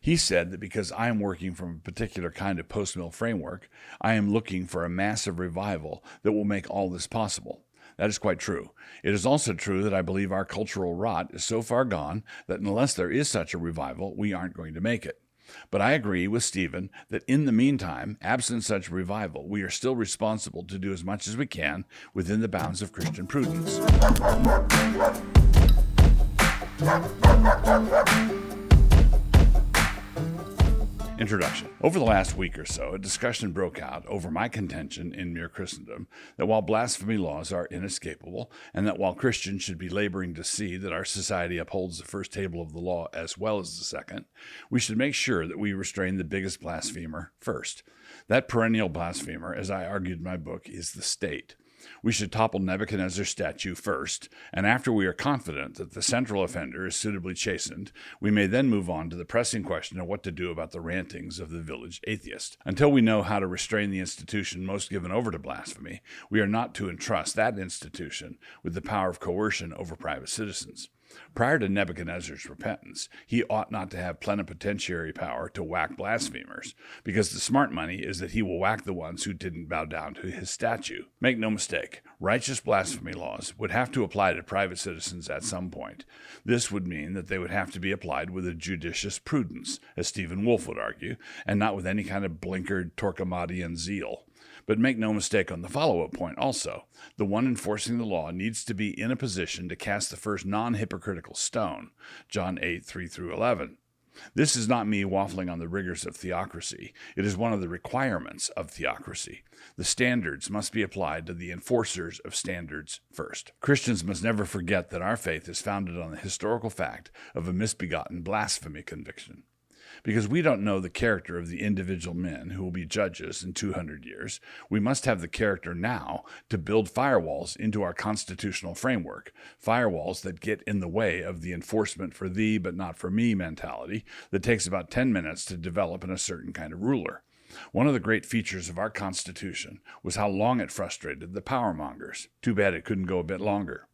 He said that because I am working from a particular kind of post-mill framework, I am looking for a massive revival that will make all this possible. That is quite true. It is also true that I believe our cultural rot is so far gone that unless there is such a revival, we aren't going to make it. But I agree with Stephen that in the meantime, absent such revival, we are still responsible to do as much as we can within the bounds of Christian prudence. Introduction. Over the last week or so, a discussion broke out over my contention in Mere Christendom that while blasphemy laws are inescapable, and that while Christians should be laboring to see that our society upholds the first table of the law as well as the second, we should make sure that we restrain the biggest blasphemer first. That perennial blasphemer, as I argued in my book, is the state. We should topple Nebuchadnezzar's statue first, and after we are confident that the central offender is suitably chastened, we may then move on to the pressing question of what to do about the rantings of the village atheist. Until we know how to restrain the institution most given over to blasphemy, we are not to entrust that institution with the power of coercion over private citizens. Prior to Nebuchadnezzar's repentance, he ought not to have plenipotentiary power to whack blasphemers, because the smart money is that he will whack the ones who didn't bow down to his statue. Make no mistake, righteous blasphemy laws would have to apply to private citizens at some point. This would mean that they would have to be applied with a judicious prudence, as Stephen Wolfe would argue, and not with any kind of blinkered Torquemadian zeal. But make no mistake on the follow-up point also. The one enforcing the law needs to be in a position to cast the first non-hypocritical stone, John 8:3-11. This is not me waffling on the rigors of theocracy. It is one of the requirements of theocracy. The standards must be applied to the enforcers of standards first. Christians must never forget that our faith is founded on the historical fact of a misbegotten blasphemy conviction. Because we don't know the character of the individual men who will be judges in 200 years, we must have the character now to build firewalls into our constitutional framework, firewalls that get in the way of the enforcement for thee but not for me mentality that takes about 10 minutes to develop in a certain kind of ruler. One of the great features of our Constitution was how long it frustrated the powermongers. Too bad it couldn't go a bit longer.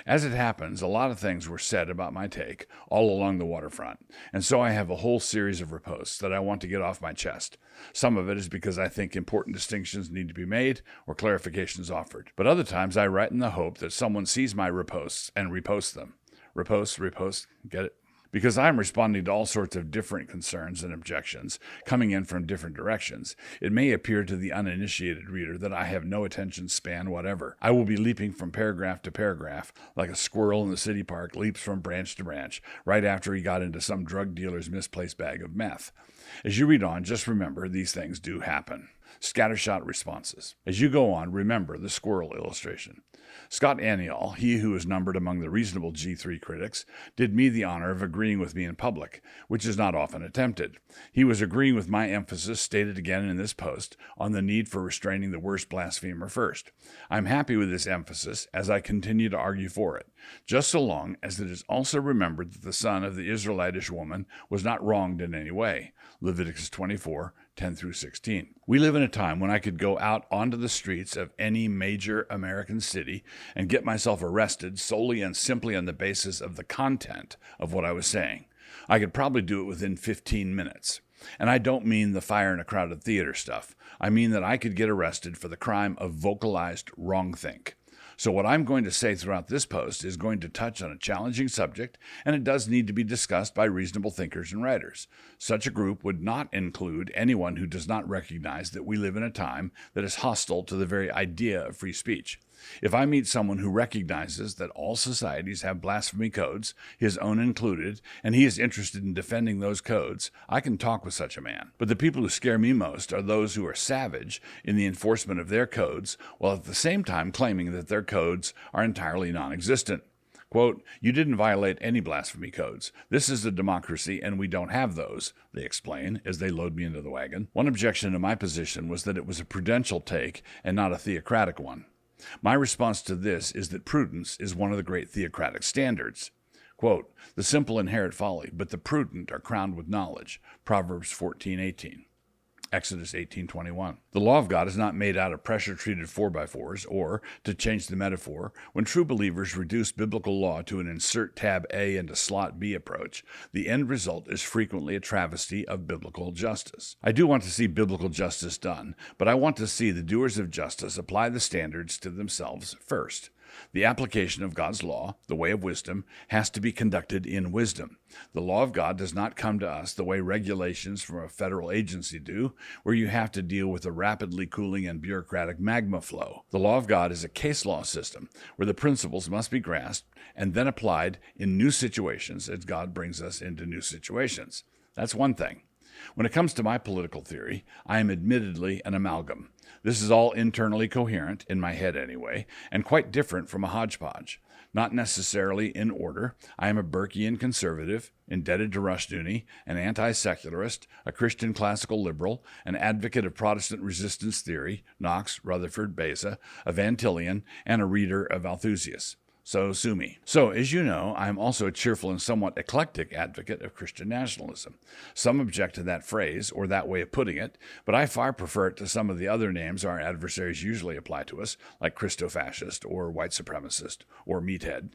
As it happens, a lot of things were said about my take all along the waterfront, and so I have a whole series of reposts that I want to get off my chest. Some of it is because I think important distinctions need to be made or clarifications offered, but other times I write in the hope that someone sees my reposts and reposts them. Repost, get it? Because I'm responding to all sorts of different concerns and objections coming in from different directions, it may appear to the uninitiated reader that I have no attention span whatever. I will be leaping from paragraph to paragraph like a squirrel in the city park leaps from branch to branch right after he got into some drug dealer's misplaced bag of meth. As you read on, just remember these things do happen. Scattershot responses. As you go on, remember the squirrel illustration. Scott Aniol, he who is numbered among the reasonable G3 critics, did me the honor of agreeing with me in public, which is not often attempted. He was agreeing with my emphasis, stated again in this post, on the need for restraining the worst blasphemer first. I'm happy with this emphasis as I continue to argue for it, just so long as it is also remembered that the son of the Israelitish woman was not wronged in any way. Leviticus 24:10-16. We live in a time when I could go out onto the streets of any major American city and get myself arrested solely and simply on the basis of the content of what I was saying. I could probably do it within 15 minutes. And I don't mean the fire in a crowded theater stuff. I mean that I could get arrested for the crime of vocalized wrongthink. So what I'm going to say throughout this post is going to touch on a challenging subject, and it does need to be discussed by reasonable thinkers and writers. Such a group would not include anyone who does not recognize that we live in a time that is hostile to the very idea of free speech. If I meet someone who recognizes that all societies have blasphemy codes, his own included, and he is interested in defending those codes, I can talk with such a man. But the people who scare me most are those who are savage in the enforcement of their codes, while at the same time claiming that their codes are entirely non-existent. Quote, "You didn't violate any blasphemy codes. This is a democracy, and we don't have those," they explain as they load me into the wagon. One objection to my position was that it was a prudential take and not a theocratic one. My response to this is that prudence is one of the great theocratic standards. Quote, "The simple inherit folly, but the prudent are crowned with knowledge," Proverbs 14:18. Exodus 18:21. The law of God is not made out of pressure-treated 4x4s, or, to change the metaphor, when true believers reduce biblical law to an insert tab A into slot B approach, the end result is frequently a travesty of biblical justice. I do want to see biblical justice done, but I want to see the doers of justice apply the standards to themselves first. The application of God's law, the way of wisdom, has to be conducted in wisdom. The law of God does not come to us the way regulations from a federal agency do, where you have to deal with a rapidly cooling and bureaucratic magma flow. The law of God is a case law system, where the principles must be grasped and then applied in new situations as God brings us into new situations. That's one thing. When it comes to my political theory, I am admittedly an amalgam. This is all internally coherent, in my head anyway, and quite different from a hodgepodge. Not necessarily in order, I am a Burkean conservative, indebted to Rushdoony, an anti-secularist, a Christian classical liberal, an advocate of Protestant resistance theory, Knox, Rutherford, Beza, a Van Tillian, and a reader of Althusius. So sue me. So, as you know, I am also a cheerful and somewhat eclectic advocate of Christian nationalism. Some object to that phrase, or that way of putting it, but I far prefer it to some of the other names our adversaries usually apply to us, like Christo-fascist, or white supremacist, or meathead.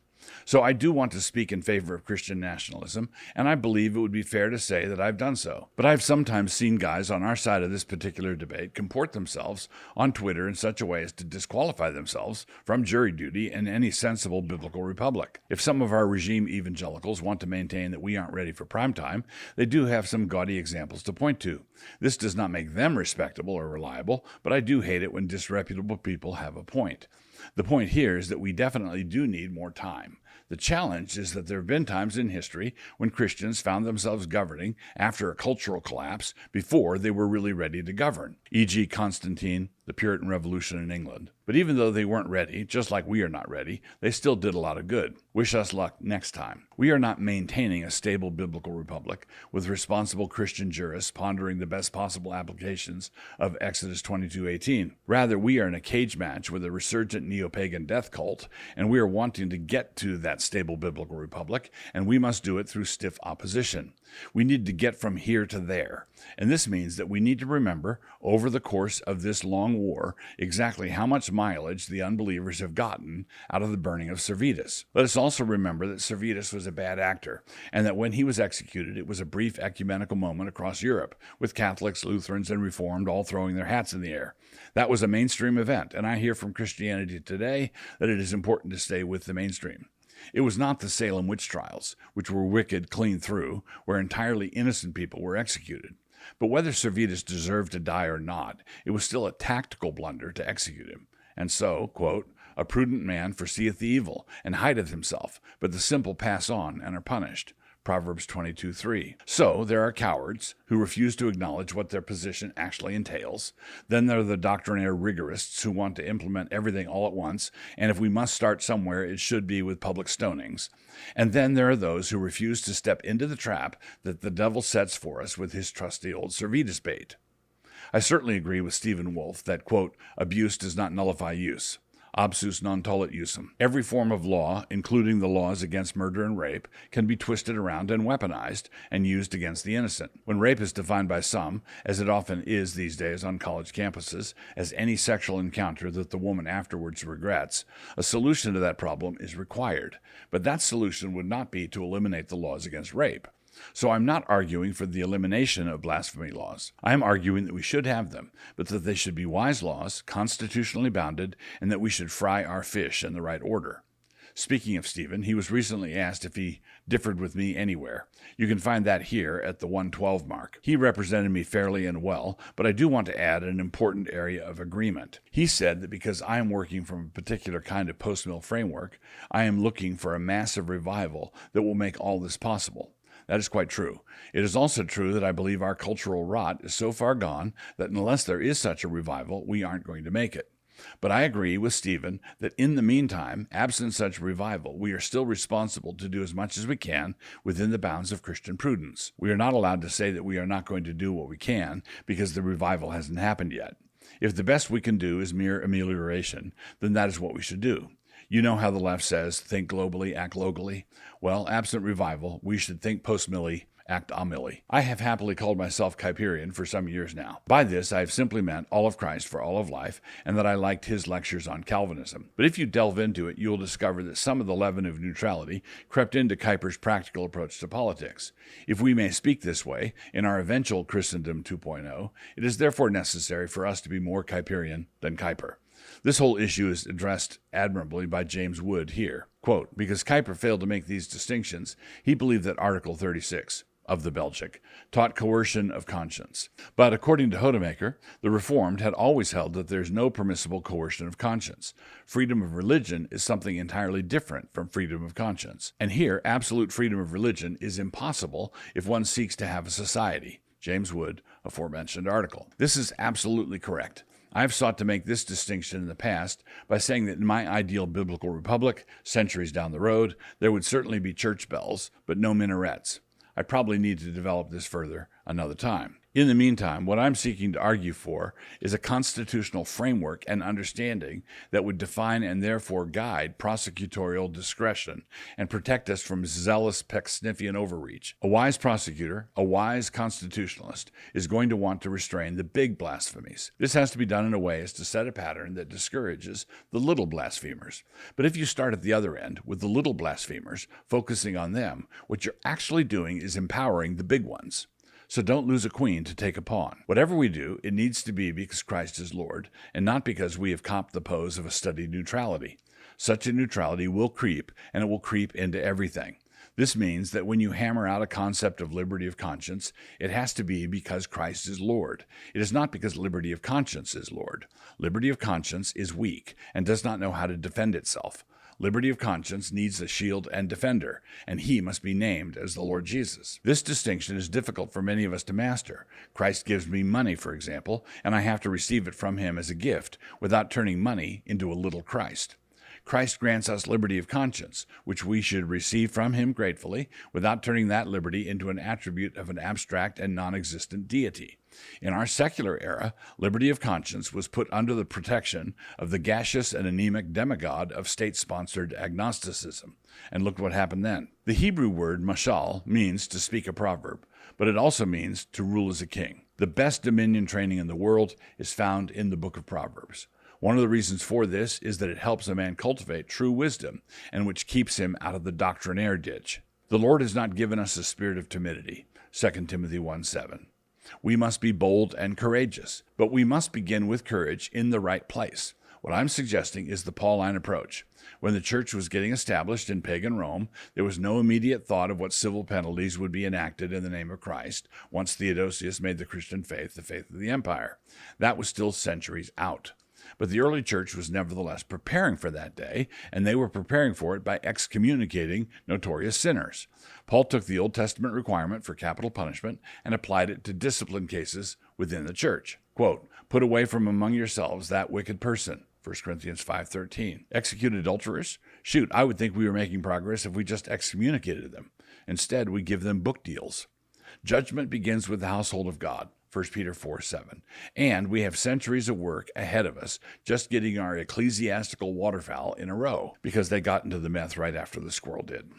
So I do want to speak in favor of Christian nationalism, and I believe it would be fair to say that I've done so. But I've sometimes seen guys on our side of this particular debate comport themselves on Twitter in such a way as to disqualify themselves from jury duty in any sensible biblical republic. If some of our regime evangelicals want to maintain that we aren't ready for prime time, they do have some gaudy examples to point to. This does not make them respectable or reliable, but I do hate it when disreputable people have a point. The point here is that we definitely do need more time. The challenge is that there have been times in history when Christians found themselves governing after a cultural collapse before they were really ready to govern, e.g. Constantine, the Puritan Revolution in England. But even though they weren't ready, just like we are not ready, they still did a lot of good. Wish us luck next time. We are not maintaining a stable biblical republic with responsible Christian jurists pondering the best possible applications of Exodus 22:18. Rather, we are in a cage match with a resurgent neo-pagan death cult, and we are wanting to get to that stable biblical republic, and we must do it through stiff opposition. We need to get from here to there, and this means that we need to remember, over the course of this long war, exactly how much mileage the unbelievers have gotten out of the burning of Servetus. Let us also remember that Servetus was a bad actor, and that when he was executed, it was a brief ecumenical moment across Europe, with Catholics, Lutherans, and Reformed all throwing their hats in the air. That was a mainstream event, and I hear from Christianity Today that it is important to stay with the mainstream. It was not the Salem witch trials, which were wicked clean through, where entirely innocent people were executed. But whether Servetus deserved to die or not, it was still a tactical blunder to execute him. And so, quote, "A prudent man foreseeth the evil, and hideth himself, but the simple pass on and are punished." Proverbs 22:3. So there are cowards who refuse to acknowledge what their position actually entails. Then there are the doctrinaire rigorists who want to implement everything all at once, and if we must start somewhere, it should be with public stonings. And then there are those who refuse to step into the trap that the devil sets for us with his trusty old Servetus bait. I certainly agree with Stephen Wolfe that, quote, "abuse does not nullify use. Obsus non tollit usum." Every form of law, including the laws against murder and rape, can be twisted around and weaponized and used against the innocent. When rape is defined by some, as it often is these days on college campuses, as any sexual encounter that the woman afterwards regrets, a solution to that problem is required. But that solution would not be to eliminate the laws against rape. So I'm not arguing for the elimination of blasphemy laws. I am arguing that we should have them, but that they should be wise laws, constitutionally bounded, and that we should fry our fish in the right order. Speaking of Stephen, he was recently asked if he differed with me anywhere. You can find that here at the 112 mark. He represented me fairly and well, but I do want to add an important area of agreement. He said that because I am working from a particular kind of post-mill framework, I am looking for a massive revival that will make all this possible. That is quite true. It is also true that I believe our cultural rot is so far gone that unless there is such a revival, we aren't going to make it. But I agree with Stephen that in the meantime, absent such revival, we are still responsible to do as much as we can within the bounds of Christian prudence. We are not allowed to say that we are not going to do what we can because the revival hasn't happened yet. If the best we can do is mere amelioration, then that is what we should do. You know how the left says, think globally, act locally. Well, absent revival, we should think post-milli, act amili. I have happily called myself Kyperian for some years now. By this, I have simply meant all of Christ for all of life, and that I liked his lectures on Calvinism. But if you delve into it, you will discover that some of the leaven of neutrality crept into Kyper's practical approach to politics. If we may speak this way, in our eventual Christendom 2.0, it is therefore necessary for us to be more Kyperian than Kyper. This whole issue is addressed admirably by James Wood here. Quote, because Kyper failed to make these distinctions, he believed that Article 36 of the Belgic taught coercion of conscience. But according to Hodemaker, the Reformed had always held that there is no permissible coercion of conscience. Freedom of religion is something entirely different from freedom of conscience. And here, absolute freedom of religion is impossible if one seeks to have a society. James Wood, aforementioned article. This is absolutely correct. I have sought to make this distinction in the past by saying that in my ideal biblical republic, centuries down the road, there would certainly be church bells, but no minarets. I probably need to develop this further another time. In the meantime, what I'm seeking to argue for is a constitutional framework and understanding that would define and therefore guide prosecutorial discretion and protect us from zealous Pecksniffian overreach. A wise prosecutor, a wise constitutionalist, is going to want to restrain the big blasphemies. This has to be done in a way as to set a pattern that discourages the little blasphemers. But if you start at the other end with the little blasphemers, focusing on them, what you're actually doing is empowering the big ones. So don't lose a queen to take a pawn. Whatever we do, it needs to be because Christ is Lord, and not because we have copped the pose of a studied neutrality. Such a neutrality will creep, and it will creep into everything. This means that when you hammer out a concept of liberty of conscience, it has to be because Christ is Lord. It is not because liberty of conscience is Lord. Liberty of conscience is weak and does not know how to defend itself. Liberty of conscience needs a shield and defender, and he must be named as the Lord Jesus. This distinction is difficult for many of us to master. Christ gives me money, for example, and I have to receive it from him as a gift without turning money into a little Christ. Christ grants us liberty of conscience, which we should receive from him gratefully, without turning that liberty into an attribute of an abstract and non-existent deity. In our secular era, liberty of conscience was put under the protection of the gaseous and anemic demigod of state-sponsored agnosticism. And look what happened then. The Hebrew word mashal means to speak a proverb, but it also means to rule as a king. The best dominion training in the world is found in the book of Proverbs. One of the reasons for this is that it helps a man cultivate true wisdom, and which keeps him out of the doctrinaire ditch. The Lord has not given us a spirit of timidity, 2 Timothy 1:7. We must be bold and courageous, but we must begin with courage in the right place. What I'm suggesting is the Pauline approach. When the church was getting established in pagan Rome, there was no immediate thought of what civil penalties would be enacted in the name of Christ once Theodosius made the Christian faith the faith of the empire. That was still centuries out. But the early church was nevertheless preparing for that day, and they were preparing for it by excommunicating notorious sinners. Paul took the Old Testament requirement for capital punishment and applied it to discipline cases within the church. Quote, put away from among yourselves that wicked person, 1 Corinthians 5:13. Execute adulterers? Shoot, I would think we were making progress if we just excommunicated them. Instead, we give them book deals. Judgment begins with the household of God. 1 Peter 4:7. And we have centuries of work ahead of us just getting our ecclesiastical waterfowl in a row because they got into the meth right after the squirrel did.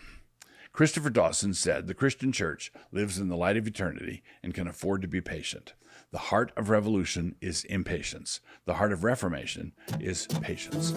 Christopher Dawson said, the Christian church lives in the light of eternity and can afford to be patient. The heart of revolution is impatience. The heart of reformation is patience.